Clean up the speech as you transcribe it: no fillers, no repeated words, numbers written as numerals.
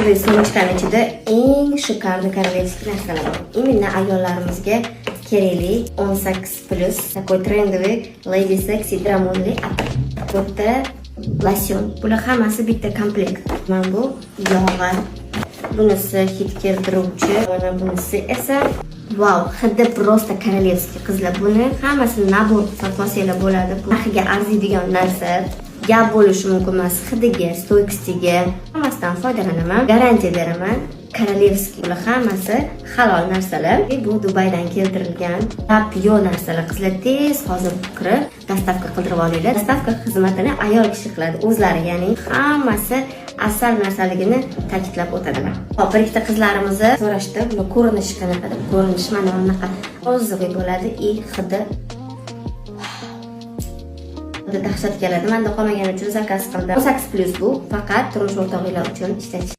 Shunday sumkaning ichida eng shikarli korolevskiy narsalar bor. Именно ayollarimizga kerakli 18+, такой трендовый Lady Sexy Dramonli bitta losyon. Bular hammasi bitta komplekt. Mana bu yog'i, bunisi hid keltiruvchi, mana bunisi esa wow, hidi просто korolevskiy qizlar. Buni hammasini nabor sotib olsanglar bo'ladi. Bu narxiga arziydigan narsa. Gap bo'lishi mumkin emas, hidiga, stoykstiga hammasidan foydalanaman. Garantiya beraman. Korolevskiy bular hammasi halol narsalar. Bu Dubaydan keltirilgan yo narsalar. Qizlar tez hozir kirib dostavka qildirib olinglar. Dostavka xizmatini ayol kishi qiladi o'zlari, ya'ni hammasi asal narsaligini ta'kidlab o'tadilar. Hop, bir ikkita qizlarimizni so'rashdi, buni ko'rinishi qanaqa deb. Ko'rinish mana bunaqa ozg'i bo'ladi, hidi dahshat keladi. Menda qolmagani uchun zakaz qildim. 18+ bu faqat turmush o'rtog'inglar uchun ishlatish.